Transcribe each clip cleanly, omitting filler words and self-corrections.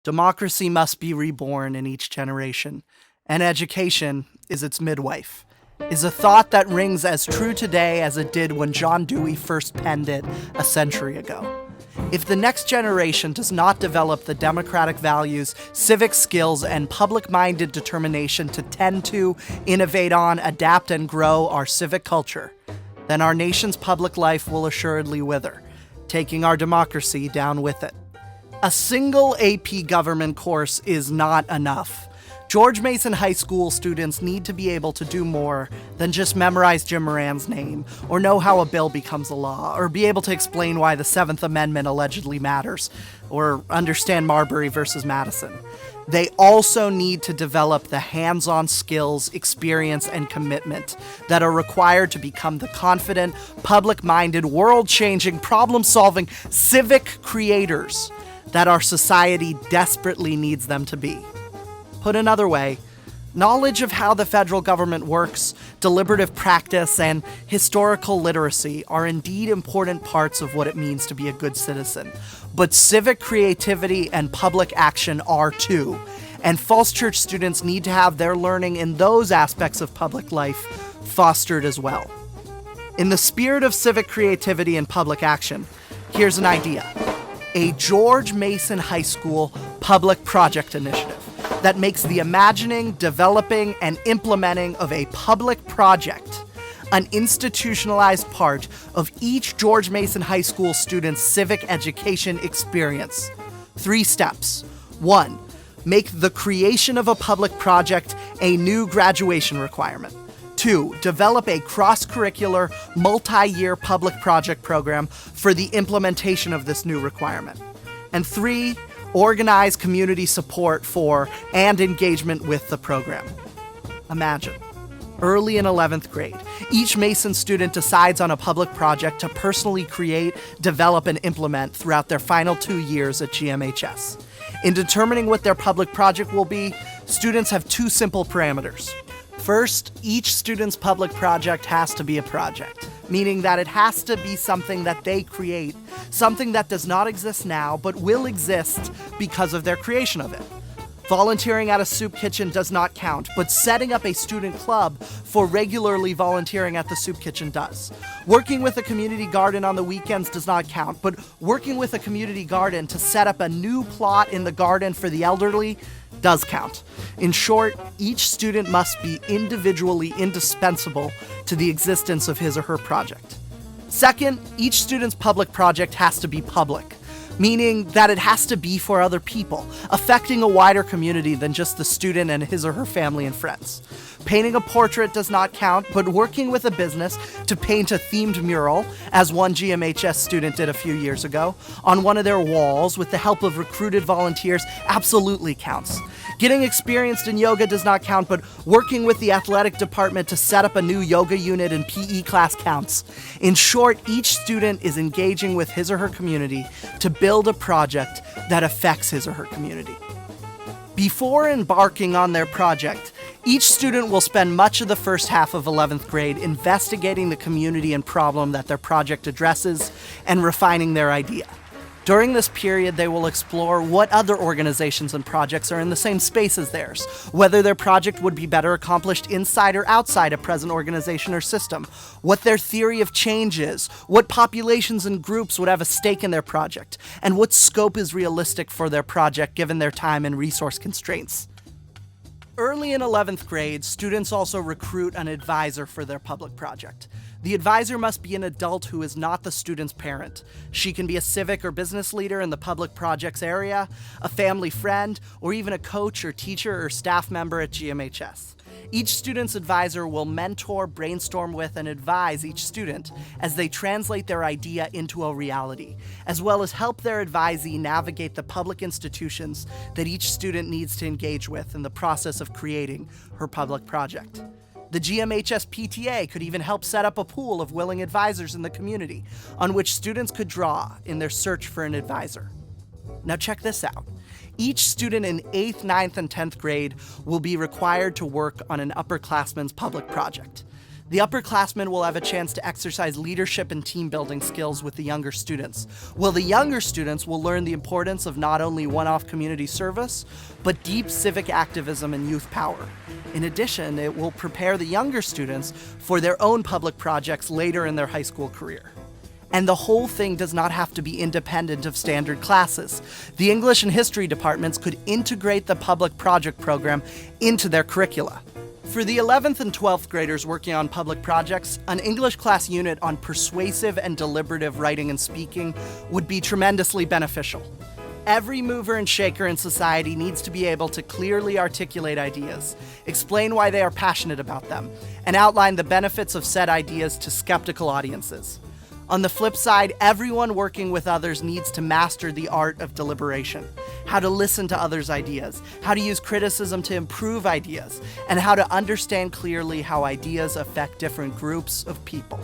Democracy must be reborn in each generation, and education is its midwife, is a thought that rings as true today as it did when John Dewey first penned it a century ago. If the next generation does not develop the democratic values, civic skills, and public-minded determination to tend to, innovate on, adapt, and grow our civic culture, then our nation's public life will assuredly wither, taking our democracy down with it. A single AP government course is not enough. George Mason High School students need to be able to do more than just memorize Jim Moran's name, or know how a bill becomes a law, or be able to explain why the 7th Amendment allegedly matters, or understand Marbury versus Madison. They also need to develop the hands-on skills, experience, and commitment that are required to become the confident, public-minded, world-changing, problem-solving, civic creators that our society desperately needs them to be. Put another way, knowledge of how the federal government works, deliberative practice, and historical literacy are indeed important parts of what it means to be a good citizen. But civic creativity and public action are too, and Falls Church students need to have their learning in those aspects of public life fostered as well. In the spirit of civic creativity and public action, here's an idea: a George Mason High School Public Project Initiative that makes the imagining, developing, and implementing of a public project an institutionalized part of each George Mason High School student's civic education experience. 3 steps. 1. Make the creation of a public project a new graduation requirement. 2. Develop a cross-curricular, multi-year public project program for the implementation of this new requirement. And 3. Organize community support for and engagement with the program. Imagine, early in 11th grade, each Mason student decides on a public project to personally create, develop, and implement throughout their final 2 years at G.M.H.S. In determining what their public project will be, students have 2 simple parameters. First, each student's public project has to be a project, meaning that it has to be something that they create, something that does not exist now but will exist because of their creation of it. Volunteering at a soup kitchen does not count, but setting up a student club for regularly volunteering at the soup kitchen does. Working with a community garden on the weekends does not count, but working with a community garden to set up a new plot in the garden for the elderly does count. In short, each student must be individually indispensable to the existence of his or her project. Second, each student's public project has to be public, meaning that it has to be for other people, affecting a wider community than just the student and his or her family and friends. Painting a portrait does not count, but working with a business to paint a themed mural, as one G.M.H.S. student did a few years ago, on one of their walls with the help of recruited volunteers absolutely counts. Getting experienced in yoga does not count, but working with the athletic department to set up a new yoga unit and PE class counts. In short, each student is engaging with his or her community to build a project that affects his or her community. Before embarking on their project, each student will spend much of the first half of 11th grade investigating the community and problem that their project addresses and refining their idea. During this period, they will explore what other organizations and projects are in the same space as theirs, whether their project would be better accomplished inside or outside a present organization or system, what their theory of change is, what populations and groups would have a stake in their project, and what scope is realistic for their project given their time and resource constraints. Early in 11th grade, students also recruit an advisor for their public project. The advisor must be an adult who is not the student's parent. She can be a civic or business leader in the public projects area, a family friend, or even a coach or teacher or staff member at GMHS. Each student's advisor will mentor, brainstorm with, and advise each student as they translate their idea into a reality, as well as help their advisee navigate the public institutions that each student needs to engage with in the process of creating her public project. The GMHS PTA could even help set up a pool of willing advisors in the community on which students could draw in their search for an advisor. Now check this out. Each student in 8th, 9th, and 10th grade will be required to work on an upperclassman's public project. The upperclassmen will have a chance to exercise leadership and team-building skills with the younger students, while the younger students will learn the importance of not only one-off community service, but deep civic activism and youth power. In addition, it will prepare the younger students for their own public projects later in their high school career. And the whole thing does not have to be independent of standard classes. The English and history departments could integrate the public project program into their curricula. For the 11th and 12th graders working on public projects, an English class unit on persuasive and deliberative writing and speaking would be tremendously beneficial. Every mover and shaker in society needs to be able to clearly articulate ideas, explain why they are passionate about them, and outline the benefits of said ideas to skeptical audiences. On the flip side, everyone working with others needs to master the art of deliberation, how to listen to others' ideas, how to use criticism to improve ideas, and how to understand clearly how ideas affect different groups of people.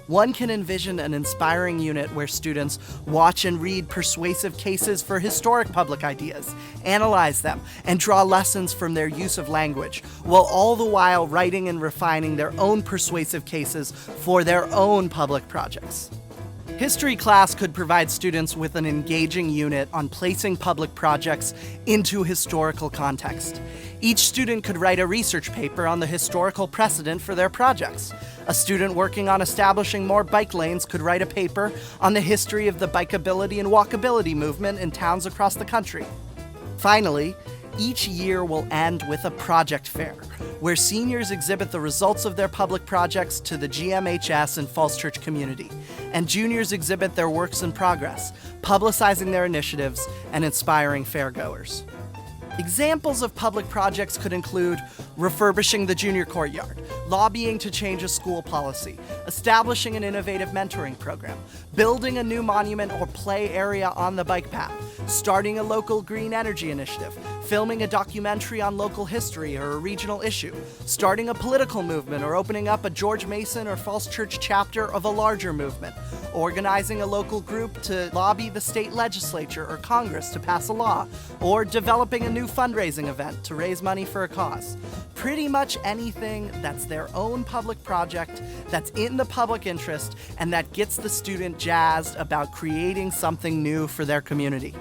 One can envision an inspiring unit where students watch and read persuasive cases for historic public ideas, analyze them, and draw lessons from their use of language, while all the while writing and refining their own persuasive cases for their own public projects. History class could provide students with an engaging unit on placing public projects into historical context. Each student could write a research paper on the historical precedent for their projects. A student working on establishing more bike lanes could write a paper on the history of the bikeability and walkability movement in towns across the country. Finally, each year will end with a project fair, where seniors exhibit the results of their public projects to the G.M.H.S. and Falls Church community, and juniors exhibit their works in progress, publicizing their initiatives and inspiring fairgoers. Examples of public projects could include refurbishing the junior courtyard, lobbying to change a school policy, establishing an innovative mentoring program, building a new monument or play area on the bike path, starting a local green energy initiative, filming a documentary on local history or a regional issue, starting a political movement or opening up a George Mason or Falls Church chapter of a larger movement, organizing a local group to lobby the state legislature or Congress to pass a law, or developing a new fundraising event to raise money for a cause. Pretty much anything that's their own public project, that's in the public interest, and that gets the student jazzed about creating something new for their community.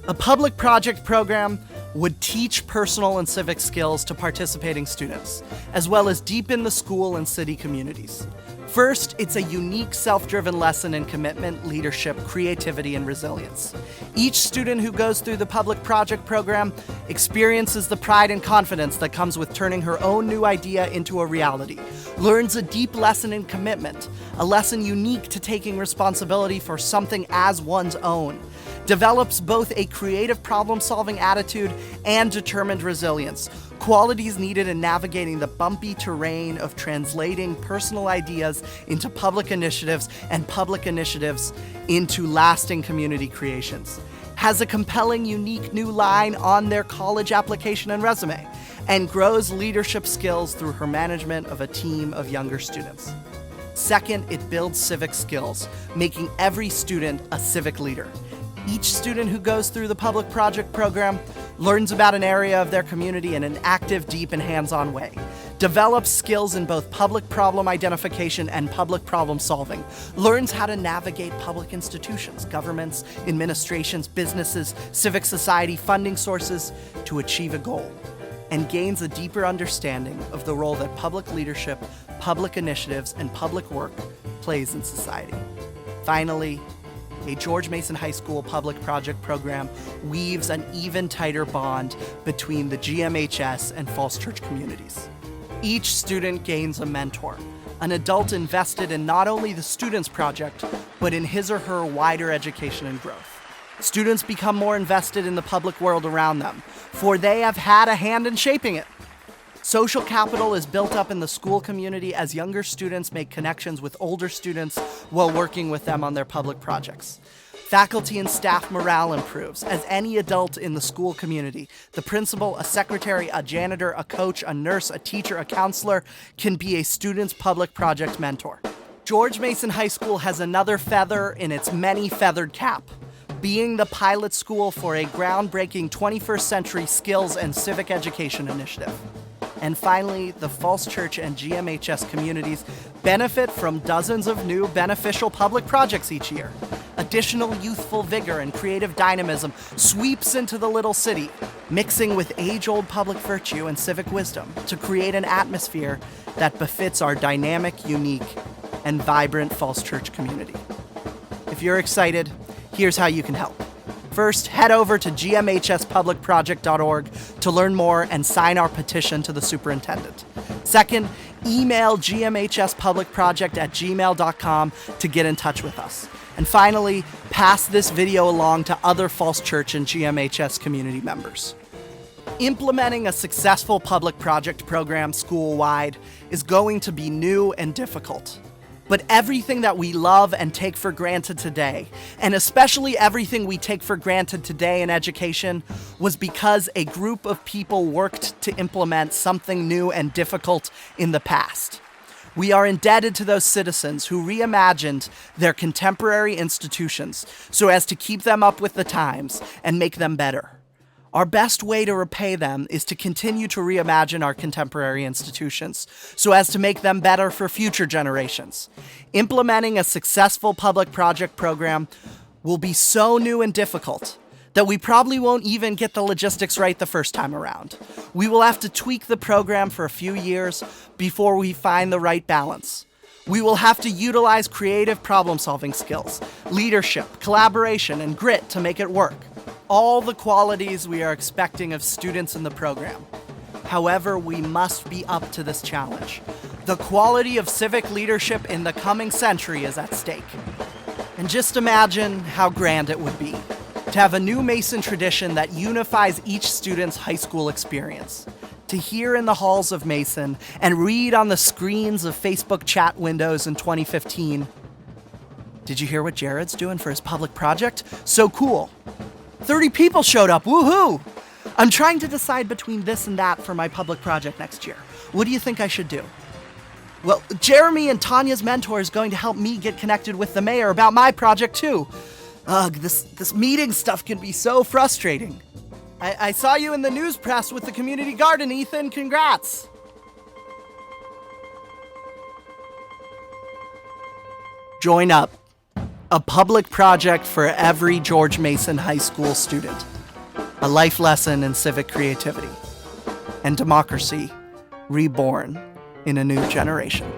A public project program would teach personal and civic skills to participating students, as well as deepen the school and city communities. First, it's a unique self-driven lesson in commitment, leadership, creativity, and resilience. Each student who goes through the public project program experiences the pride and confidence that comes with turning her own new idea into a reality, learns a deep lesson in commitment, a lesson unique to taking responsibility for something as one's own, develops both a creative problem-solving attitude and determined resilience, qualities needed in navigating the bumpy terrain of translating personal ideas into public initiatives and public initiatives into lasting community creations, has a compelling, unique new line on their college application and resume, and grows leadership skills through her management of a team of younger students. Second, it builds civic skills, making every student a civic leader. Each student who goes through the public project program learns about an area of their community in an active, deep, and hands-on way, develops skills in both public problem identification and public problem solving, learns how to navigate public institutions, governments, administrations, businesses, civic society, funding sources to achieve a goal, and gains a deeper understanding of the role that public leadership, public initiatives, and public work plays in society. Finally, a George Mason High School public project program weaves an even tighter bond between the GMHS and Falls Church communities. Each student gains a mentor, an adult invested in not only the student's project, but in his or her wider education and growth. Students become more invested in the public world around them, for they have had a hand in shaping it. Social capital is built up in the school community as younger students make connections with older students while working with them on their public projects. Faculty and staff morale improves as any adult in the school community, the principal, a secretary, a janitor, a coach, a nurse, a teacher, a counselor, can be a student's public project mentor. George Mason High School has another feather in its many-feathered cap, being the pilot school for a groundbreaking 21st century skills and civic education initiative. And finally, the Falls Church and GMHS communities benefit from dozens of new beneficial public projects each year. Additional youthful vigor and creative dynamism sweeps into the little city, mixing with age-old public virtue and civic wisdom to create an atmosphere that befits our dynamic, unique, and vibrant Falls Church community. If you're excited, here's how you can help. First, head over to GMHSpublicproject.org to learn more and sign our petition to the superintendent. Second, email GMHSpublicproject@gmail.com to get in touch with us. And finally, pass this video along to other Falls Church and GMHS community members. Implementing a successful public project program school-wide is going to be new and difficult. But everything that we love and take for granted today, and especially everything we take for granted today in education, was because a group of people worked to implement something new and difficult in the past. We are indebted to those citizens who reimagined their contemporary institutions so as to keep them up with the times and make them better. Our best way to repay them is to continue to reimagine our contemporary institutions so as to make them better for future generations. Implementing a successful public project program will be so new and difficult that we probably won't even get the logistics right the first time around. We will have to tweak the program for a few years before we find the right balance. We will have to utilize creative problem-solving skills, leadership, collaboration, and grit to make it work. All the qualities we are expecting of students in the program. However, we must be up to this challenge. The quality of civic leadership in the coming century is at stake. And just imagine how grand it would be to have a new Mason tradition that unifies each student's high school experience. To hear in the halls of Mason and read on the screens of Facebook chat windows in 2015. Did you hear what Jared's doing for his public project? So cool. 30 people showed up, woohoo! I'm trying to decide between this and that for my public project next year. What do you think I should do? Well, Jeremy and Tanya's mentor is going to help me get connected with the mayor about my project too. Ugh, this meeting stuff can be so frustrating. I saw you in the news press with the community garden, Ethan, congrats! Join up. A public project for every George Mason High School student. A life lesson in civic creativity and democracy reborn in a new generation.